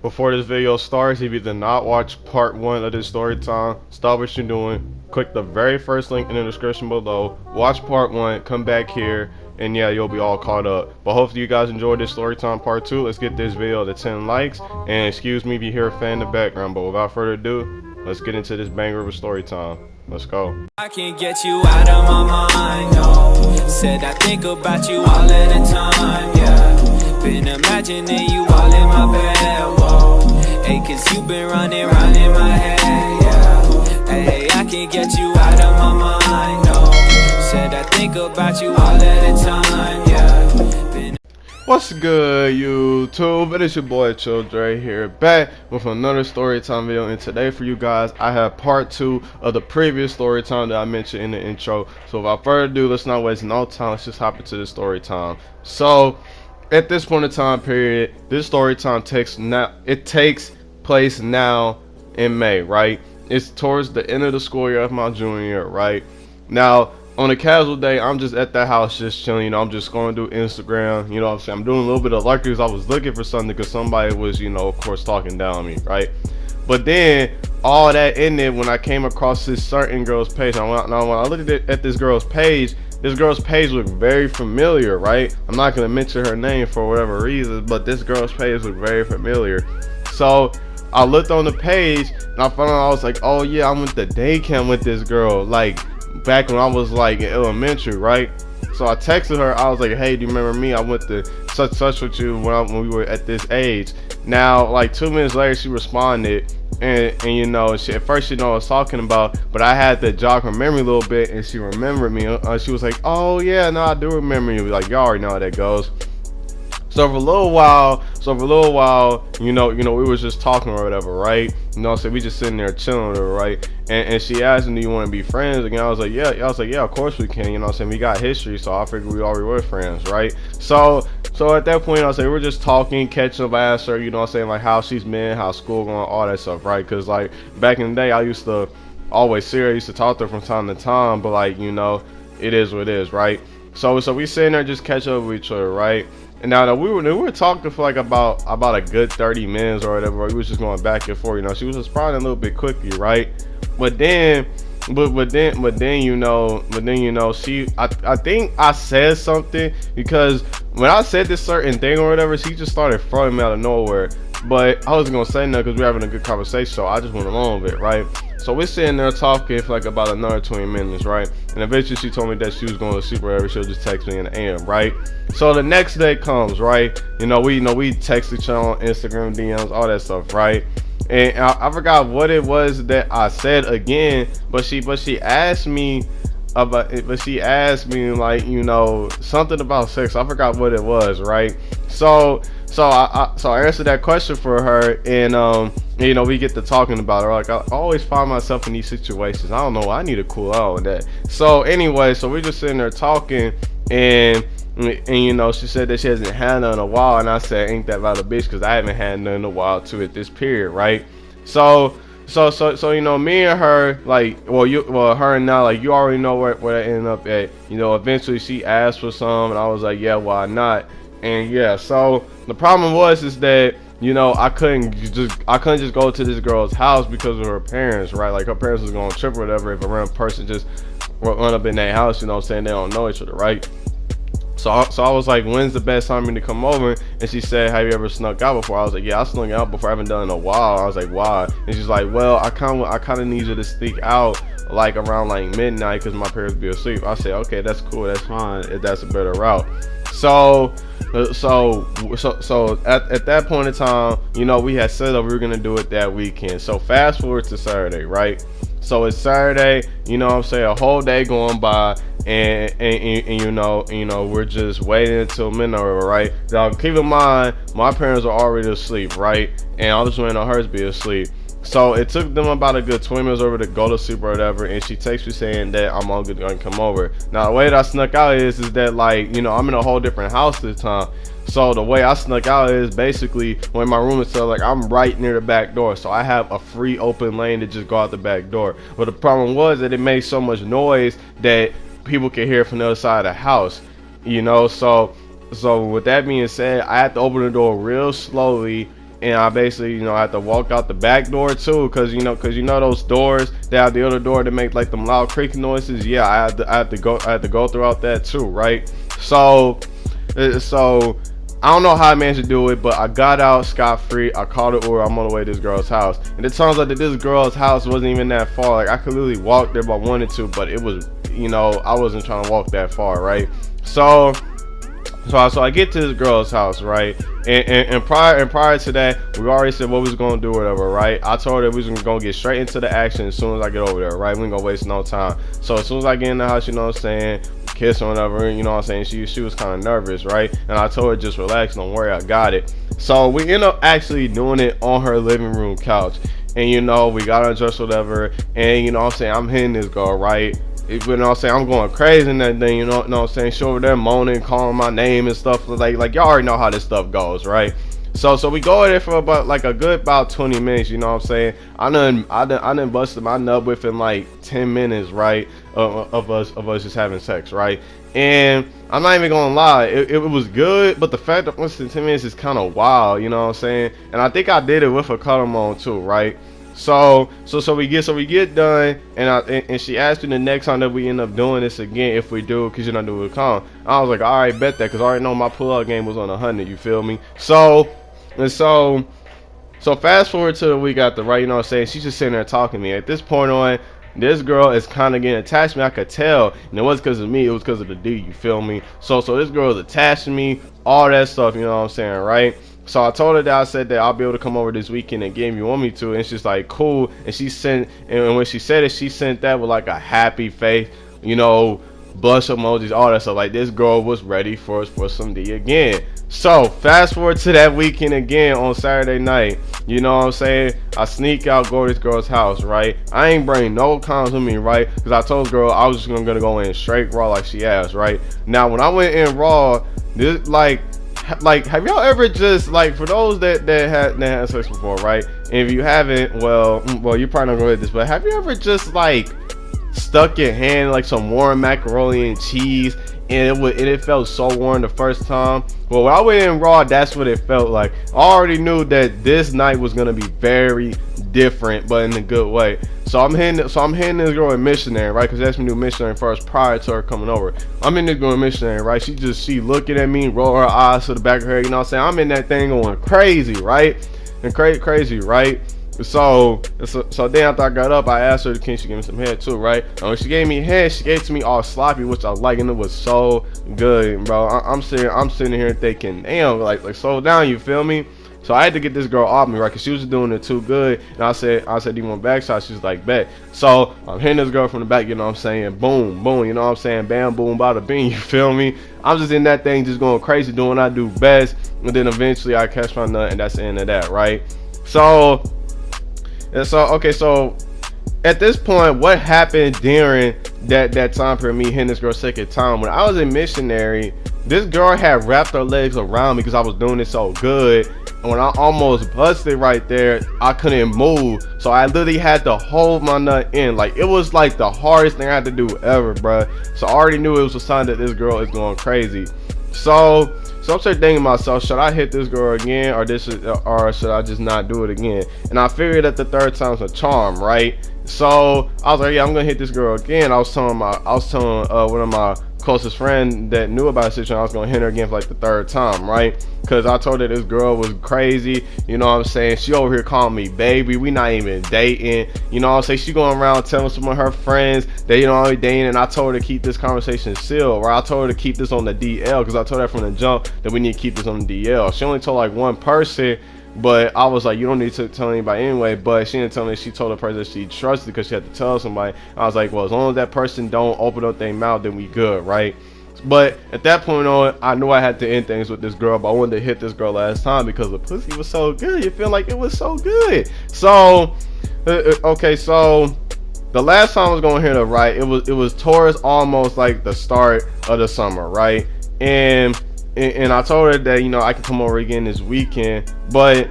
Before this video starts, if you did not watch part 1 of this story time, stop what you're doing, click the very first link in the description below, watch part 1, come back here, and yeah, you'll be all caught up. But hopefully you guys enjoyed this story time part 2. Let's get this video to 10 likes, and excuse me if you hear a fan in the background, but without further ado, let's get into this banger of a story time. Let's go. I can't get you out of my mind, no. Said I think about you all of the time, yeah. Been imagining you all in my bed, whoa. Hey, cause you been running round in my head, yeah. Hey, I can't get you out of my mind, no. Said I think about you all of the time, yeah. Been What's good, YouTube? It is your boy Chill Dre here, back with another storytime video. And today for you guys, I have part 2 of the previous storytime that I mentioned in the intro. So without further ado, let's not waste no time. Let's just hop into the storytime. So at this point in time period, this storytime takes place now in May, right? It's towards the end of the school year of my junior year, right? Now, on a casual day, I'm just at the house just chilling, you know, I'm just going through Instagram, you know what I'm saying? I'm doing a little bit of luck because I was looking for something because somebody was, you know, of course, talking down on me, right? But then, all that ended when I came across this certain girl's page. Now, when I looked at this girl's page looked very familiar, right? I'm not going to mention her name for whatever reason, but this girl's page looked very familiar. So, I looked on the page, and I found out, I was like, oh yeah, I went to day camp with this girl, like, back when I was like in elementary, right? So I texted her. I was like, hey, do you remember me? I went to such with you when we were at this age. Now, like 2 minutes later, she responded, and you know, at first she didn't know what I was talking about, but I had to jog her memory a little bit, and she remembered me. She was like, oh yeah, no, I do remember you. Like, y'all already know how that goes. So for a little while, you know, we was just talking or whatever, right? You know, so we just sitting there chilling with her, right? And she asked me, do you want to be friends again? I was like, yeah. Of course we can. You know what I'm saying? We got history, so I figured we already were friends, right? So at that point, I was like, we're just talking, catching up. I asked her, you know what I'm saying, like how she's been, how school going, all that stuff, right? Because like back in the day, I used to always see her, I used to talk to her from time to time, but like, you know, it is what it is, right? So we sitting there just catch up with each other, right? And now that we were talking for like about a good 30 minutes or whatever. We was just going back and forth. You know, she was responding a little bit quickly, right? But then you know, she I think I said something, because when I said this certain thing or whatever, she just started throwing me out of nowhere. But I wasn't gonna say nothing because we're having a good conversation, so I just went along with it, right? So we're sitting there talking for like about another 20 minutes, right? And eventually she told me that she was going to sleep or whatever. She'll just text me in the AM, right? So the next day comes, right? You know, we text each other on Instagram DMs, all that stuff, right? And I forgot what it was that I said again, but she asked me about it, but she asked me like, you know, something about sex. I forgot what it was, right? So I answered that question for her, and you know, we get to talking about her. Like, I always find myself in these situations. I don't know, I need to cool out with that. So anyway, so we're just sitting there talking, and you know, she said that she hasn't had none in a while, and I said, ain't that about a bitch, because I haven't had none in a while too at this period, right? So you know, me and her, like, her and now, like, you already know where I ended up at. You know, eventually she asked for some, and I was like, yeah, why not? And yeah, so the problem is that, you know, I couldn't just go to this girl's house because of her parents, right? Like, her parents was gonna trip or whatever if a random person just run up in that house, you know what I'm saying? They don't know each other, right? So I was like, when's the best time for me to come over? And she said, have you ever snuck out before? I was like, yeah, I snuck out before. I haven't done it in a while. I was like, why? And she's like, well, I kind of need you to sneak out like around like midnight because my parents be asleep. I said, okay, that's cool, that's fine, if that's a better route. So at that point in time, you know, we had said that we were gonna do it that weekend. So fast forward to Saturday, right? So it's Saturday, you know what I'm saying, a whole day going by, and you know, we're just waiting until midnight, right? Now keep in mind, my parents are already asleep, right? And I was waiting on her to be asleep. So it took them about a good 20 minutes over to go to sleep or whatever, and she texts me saying that I'm all good to come over. Now the way that I snuck out is that, like, you know, I'm in a whole different house this time. So the way I snuck out is basically when my room is set, like, I'm right near the back door, so I have a free open lane to just go out the back door. But the problem was that it made so much noise that people could hear from the other side of the house, you know. So with that being said, I had to open the door real slowly and I basically, had to walk out the back door too, cause you know those doors that have the other door that make like them loud creaking noises. Yeah, I had to go throughout that too, right? So I don't know how I managed to do it, but I got out scot-free. I called it Uber. I'm on the way to this girl's house, and it turns out that this girl's house wasn't even that far. Like I could literally walk there if I wanted to, but it was, I wasn't trying to walk that far, right? So I get to this girl's house, right? And prior to that, we already said what we was gonna do, whatever, right? I told her we was gonna get straight into the action as soon as I get over there, right? We ain't gonna waste no time. So as soon as I get in the house, you know what I'm saying, kiss or whatever, you know what I'm saying, she was kind of nervous, right? And I told her just relax, don't worry, I got it. So we end up actually doing it on her living room couch, and we got her dressed, whatever, and you know what I'm saying, I'm hitting this girl, right? You know what I'm saying, I'm going crazy in that thing, you know what I'm saying, she over there moaning, calling my name and stuff, like y'all already know how this stuff goes, right? So we go there for about 20 minutes, you know what I'm saying. I done busted my nut within like 10 minutes, right, of us just having sex, right? And I'm not even gonna lie, it was good, but the fact that once in 10 minutes is kind of wild, you know what I'm saying. And I think I did it with a cuddle on too, right? So we get done, and she asked me the next time that we end up doing this again if we do, because I knew it would come. I was like, all right, bet that, because I already know my pull-out game was on 100. You feel me? So fast forward to the week after, right? You know what I'm saying? She's just sitting there talking to me. At this point on, this girl is kind of getting attached to me. I could tell, and it wasn't because of me. It was because of the D. You feel me? So this girl is attached to me, all that stuff. You know what I'm saying, right? So I told her that I said that I'll be able to come over this weekend and game you want me to, and she's like, cool. And and when she said it, she sent that with like a happy face, blush emojis, all that stuff. Like this girl was ready for some D again. So fast forward to that weekend again on Saturday night. You know what I'm saying? I sneak out, go to this girl's house, right? I ain't bring no condoms with me, right? Because I told the girl I was just gonna go in straight raw like she asked, right? Now when I went in raw, this like have y'all ever just like, for those that had sex before, right? And if you haven't, well you're probably not gonna get this, but have you ever just like stuck your hand in like some warm macaroni and cheese, and it felt so warm the first time? Well, when I went in raw, that's what it felt like. I already knew that this night was gonna be very different, but in a good way. So I'm hitting this girl a missionary, right? Because that's my new missionary first prior to her coming over. I'm in this girl a missionary, right? She looking at me, roll her eyes to the back of her head, you know what I'm saying? I'm in that thing going crazy, right? And crazy, right? So then after I got up, I asked her, can she give me some head too, right? And when she gave me head, she gave it to me all sloppy, which I like, and it was so good, bro. I'm sitting here thinking, damn, like slow down, you feel me? So I had to get this girl off me, right? Because she was doing it too good. And I said, do you want back shot? She's like, bet. So I'm hitting this girl from the back, you know what I'm saying? Boom, boom, you know what I'm saying? Bam, boom, bada bing, you feel me? I'm just in that thing, just going crazy, doing what I do best. And then eventually I catch my nut, and that's the end of that, right? So at this point, what happened during that time period, me hitting this girl second time, when I was a missionary, this girl had wrapped her legs around me because I was doing it so good. And when I almost busted right there, I couldn't move. So I literally had to hold my nut in. Like, it was like the hardest thing I had to do ever, bruh. So I already knew it was a sign that this girl is going crazy. So I'm starting thinking to myself, should I hit this girl again, or should I just not do it again? And I figured that the third time's a charm, right? So I was like, yeah, I'm gonna hit this girl again. I was telling one of my closest friend that knew about the situation, I was gonna hit her again for like the third time, right? Because I told her this girl was crazy, you know what I'm saying? She over here calling me baby, we not even dating, you know what I'm saying? She going around telling some of her friends that, you know, I'm dating, and I told her to keep this conversation sealed, right? I told her to keep this on the DL, because I told her from the jump that we need to keep this on the DL. She only told like one person, but I was like, you don't need to tell anybody anyway. But she didn't tell me. She told the person she trusted because she had to tell somebody. I was like, well, as long as that person don't open up their mouth, then we good, right? But at that point on, I knew I had to end things with this girl, but I wanted to hit this girl last time because the pussy was so good. You feel like it was so good. So okay, so the last time I was going to hit her, right, it was towards almost like the start of the summer, right? And I told her that, you know, I could come over again this weekend, but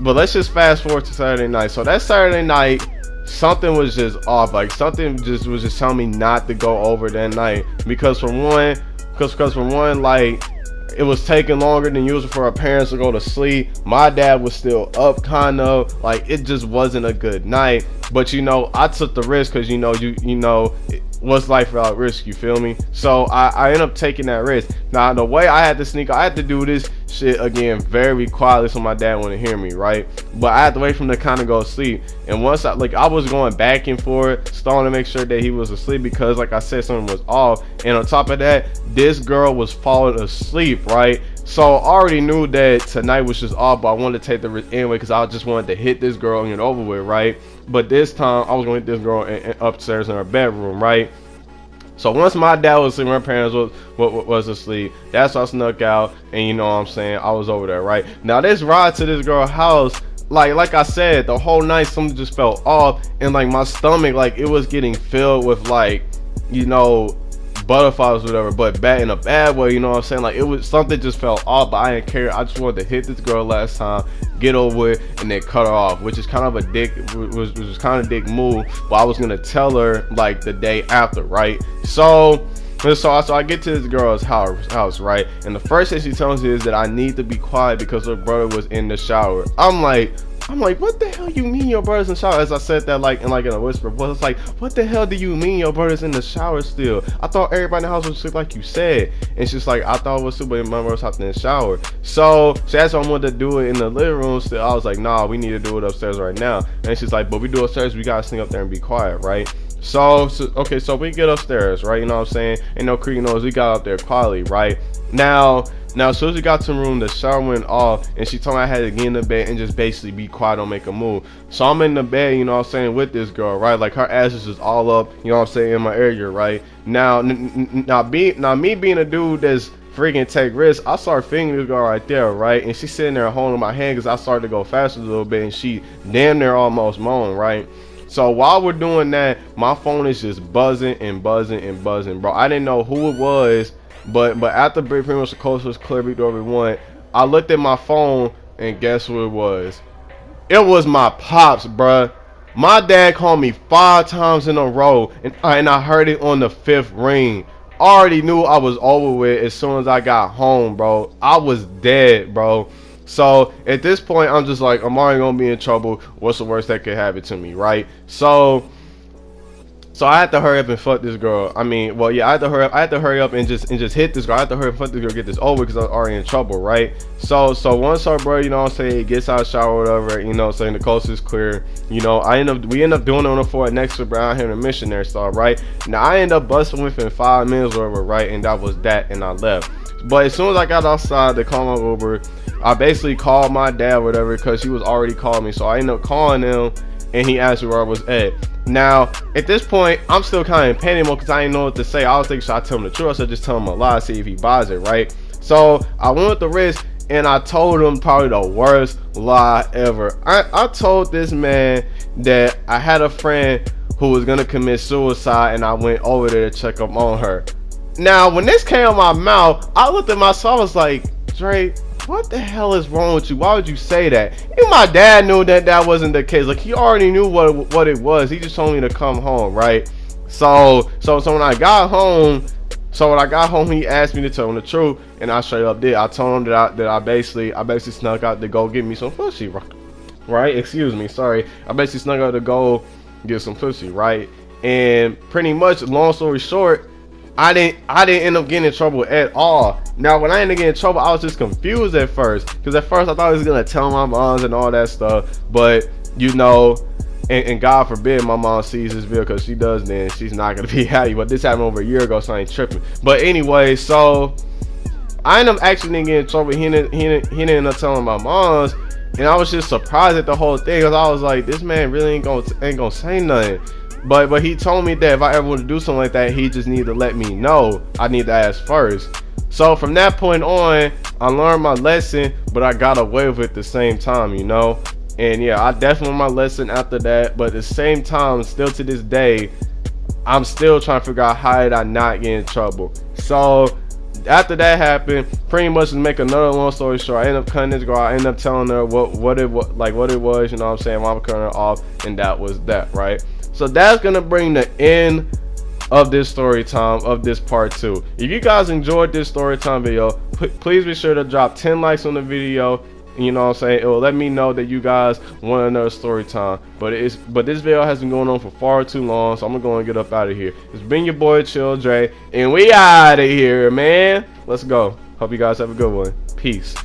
let's just fast forward to Saturday night. So that Saturday night, something was just off. Like, something was just telling me not to go over that night, because for one, like, it was taking longer than usual for our parents to go to sleep. My dad was still up, kind of like it just wasn't a good night. But you know, I took the risk because you know what's life without risk, you feel me? So I ended up taking that risk. Now the way I had to sneak, I had to do this shit again very quietly so my dad wouldn't hear me, right? But I had to wait for him to kind of go to sleep. And once I was going back and forth, starting to make sure that he was asleep because like I said, something was off. And on top of that, this girl was falling asleep, right? So I already knew that tonight was just off, but I wanted to take the risk anyway because I just wanted to hit this girl and get over with, right? But this time I was going to hit this girl upstairs in her bedroom, right? So once my dad was asleep, my parents was asleep, that's when I snuck out, and you know what I'm saying, I was over there, right? Now this ride to this girl's house, like I said, the whole night something just felt off, and like my stomach, like it was getting filled with like, you know, butterflies or whatever, but bad in a bad way, you know what I'm saying? Like it was something just felt off, but I didn't care. I just wanted to hit this girl last time, get over it, and then cut her off, which is kind of a dick, was kind of dick move. But I was gonna tell her like the day after, right? So I get to this girl's house, right? And the first thing she tells me is that I need to be quiet because her brother was in the shower. I'm like, what the hell you mean your brother's in the shower? As I said that like in a whisper, but it's like, what the hell do you mean your brother's in the shower still? I thought everybody in the house was sick like you said. And she's like, I thought it was super, my brother's hopping in the shower. So she asked if I wanted to do it in the living room still. I was like, nah, we need to do it upstairs right now. And she's like, but we do it upstairs, we gotta sneak up there and be quiet, right? So okay, so we get upstairs, right? You know what I'm saying? Ain't no creaking noise, we got up there quietly, right? Now as soon as we got to the room, the shower went off, and she told me I had to get in the bed and just basically be quiet, don't make a move. So I'm in the bed, you know what I'm saying, with this girl, right? Like her ass is just all up, you know what I'm saying, in my area, right? Now me being a dude that's freaking take risks, I start fingering this girl right there, right? And she's sitting there holding my hand because I started to go faster a little bit, and she damn near almost moaned, right? So while we're doing that, my phone is just buzzing and buzzing and buzzing, bro. I didn't know who it was. But after pretty much the coast was clear, we do what we want. I looked at my phone and guess who it was? It was my pops, bruh. My dad called me 5 times in a row, and I heard it on the 5th ring. I already knew I was over with as soon as I got home, bro. I was dead, bro. So at this point, I'm just like, I'm already gonna be in trouble. What's the worst that could happen to me, right? So I had to hurry up and fuck this girl. I mean, well, yeah, I had to hurry up and just hit this girl. I had to hurry up and fuck this girl, get this over because I was already in trouble, right? So once our bro, you know what I'm saying, gets out of the shower or whatever, you know what I'm saying, the coast is clear, you know, we end up doing it on the floor next to Brown here in the missionary stall, right? Now I end up busting within 5 minutes or whatever, right? And that was that, and I left. But as soon as I got outside to call my Uber, I basically called my dad or whatever because he was already calling me. So I ended up calling him, and he asked me where I was at. Now, at this point, I'm still kind of in panic mode because I didn't know what to say. I was thinking, should I tell him the truth or should I just tell him a lie, see if he buys it, right? So I went with the risk, and I told him probably the worst lie ever. I told this man that I had a friend who was going to commit suicide, and I went over there to check up on her. Now, when this came out my mouth, I looked at myself, I was like, Dre, what the hell is wrong with you? Why would you say that? Even my dad knew that wasn't the case. Like, he already knew what it was. He just told me to come home, right? So when I got home, he asked me to tell him the truth, and I straight up did. I told him that I basically snuck out to go get me some pussy, right? Excuse me, sorry. I basically snuck out to go get some pussy, right? And pretty much, long story short, I didn't end up getting in trouble at all. Now, when I ended up getting in trouble, I was just confused at first. Because at first, I thought he was going to tell my moms and all that stuff. But, you know, and God forbid my mom sees this video, because she does, then she's not going to be happy. But this happened over a year ago, so I ain't tripping. But anyway, so I ended up actually didn't get in trouble. He didn't end up telling my moms. And I was just surprised at the whole thing. Because I was like, this man really ain't gonna say nothing. But he told me that if I ever want to do something like that, he just needed to let me know. I need to ask first. So from that point on, I learned my lesson, but I got away with it at the same time, you know. And yeah, I definitely learned my lesson after that. But at the same time, still to this day, I'm still trying to figure out how did I not get in trouble. So after that happened, pretty much to make another long story short, I ended up cutting this girl. I ended up telling her what it was, you know what I'm saying, while I'm cutting her off, and that was that, right? So that's gonna bring the end of this story time, of this part 2. If you guys enjoyed this story time video, please be sure to drop 10 likes on the video. You know what I'm saying? It will let me know that you guys want another story time. But this video has been going on for far too long, so I'm gonna go and get up out of here. It's been your boy Chill Dre, and we out of here, man. Let's go. Hope you guys have a good one. Peace.